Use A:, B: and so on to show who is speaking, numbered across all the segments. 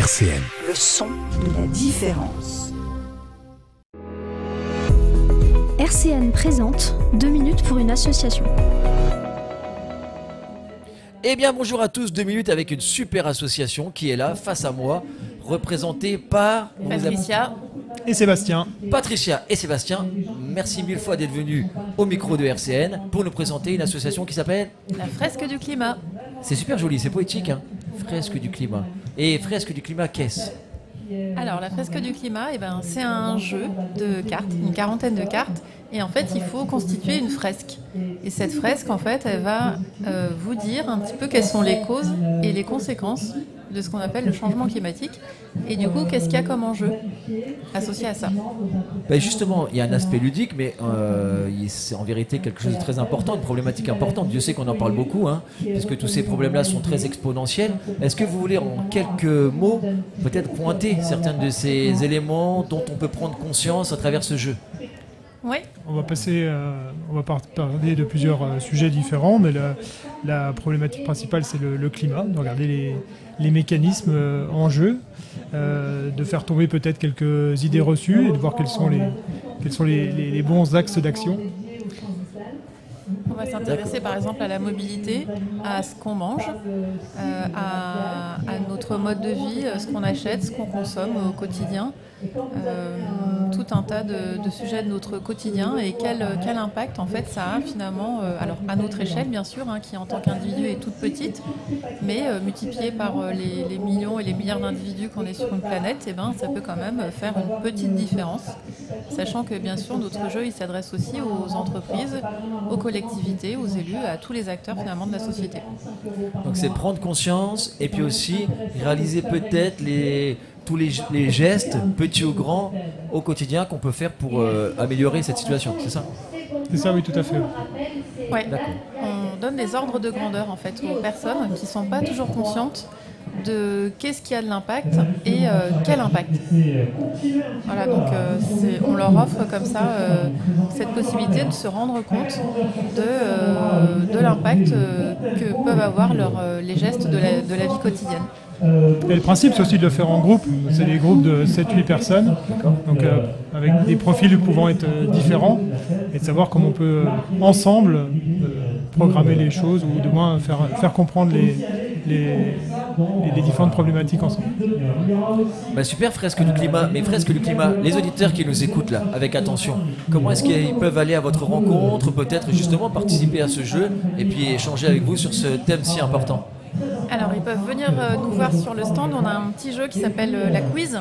A: RCN.
B: Le son de la différence.
C: RCN présente 2 minutes pour une association.
D: Eh bien bonjour à tous, 2 minutes avec une super association qui est là face à moi, représentée par
E: Patricia
F: et Sébastien.
D: Patricia et Sébastien, merci mille fois d'être venus au micro de RCN pour nous présenter une association qui s'appelle
E: La Fresque du Climat.
D: C'est super joli, c'est poétique, hein. Fresque du climat. Et Fresque du climat, qu'est-ce ?
E: Alors la Fresque du Climat, c'est un jeu de cartes, une quarantaine de cartes, et en fait il faut constituer une fresque. Et cette fresque en fait elle va vous dire un petit peu quelles sont les causes et les conséquences de ce qu'on appelle le changement climatique, et du coup qu'est-ce qu'il y a comme enjeu associé à ça.
D: Ben justement, il y a un aspect ludique, mais c'est en vérité quelque chose de très important, une problématique importante. Dieu sait qu'on en parle beaucoup, hein, puisque tous ces problèmes-là sont très exponentiels. Est-ce que vous voulez en quelques mots peut-être pointer certains de ces éléments dont on peut prendre conscience à travers ce jeu ?
E: Oui.
F: On va parler de plusieurs sujets différents, mais la problématique principale c'est le climat, de regarder les mécanismes en jeu, de faire tomber peut-être quelques idées reçues et de voir quels sont les bons axes d'action.
E: On va s'intéresser par exemple à la mobilité, à ce qu'on mange, à notre mode de vie, ce qu'on achète, ce qu'on consomme au quotidien, tout un tas de sujets de notre quotidien et quel impact en fait ça a finalement, alors à notre échelle bien sûr, qui en tant qu'individu est toute petite, mais multiplié par les millions et les milliards d'individus qu'on est sur une planète, ça peut quand même faire une petite différence, sachant que bien sûr notre jeu il s'adresse aussi aux entreprises, aux collectivités, aux élus, à tous les acteurs finalement de la société.
D: Donc c'est prendre conscience et puis aussi réaliser peut-être tous les gestes, petits ou grands, au quotidien qu'on peut faire pour améliorer cette situation, c'est ça ?
F: C'est ça, oui, tout à fait.
E: Ouais. On donne des ordres de grandeur en fait aux personnes qui ne sont pas toujours conscientes de qu'est-ce qui a de l'impact et quel impact. Voilà, donc on leur offre comme ça cette possibilité de se rendre compte de l'impact que peuvent avoir les gestes de la vie quotidienne.
F: Et le principe, c'est aussi de le faire en groupe. C'est des groupes de 7-8 personnes, donc avec des profils pouvant être différents, et de savoir comment on peut ensemble programmer les choses, ou du moins faire comprendre les différentes problématiques ensemble.
D: Super, Fresque du climat. Mais Fresque du climat, les auditeurs qui nous écoutent là, avec attention, comment est-ce qu'ils peuvent aller à votre rencontre, peut-être justement participer à ce jeu, et puis échanger avec vous sur ce thème si important ?
E: Alors ils peuvent venir nous voir sur le stand, on a un petit jeu qui s'appelle la quiz,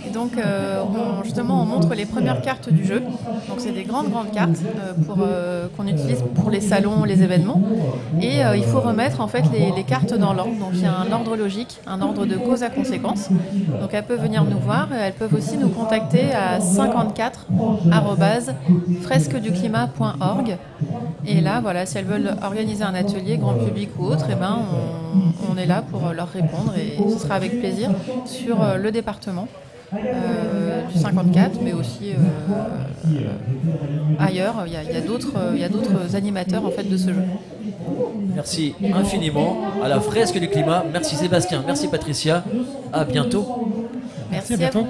E: et donc on montre les premières cartes du jeu, donc c'est des grandes cartes qu'on utilise pour les salons, les événements, et il faut remettre en fait les cartes dans l'ordre, donc il y a un ordre logique, un ordre de cause à conséquence, donc elles peuvent venir nous voir, elles peuvent aussi nous contacter à 54@fresqueduclimat.org, et là voilà, si elles veulent organiser un atelier grand public ou autre, on est là pour leur répondre, et ce sera avec plaisir sur le département du 54, mais aussi ailleurs. Il y a d'autres animateurs en fait de ce jeu.
D: Merci infiniment à la Fresque du climat. Merci Sébastien, merci Patricia. À bientôt.
E: Merci à vous.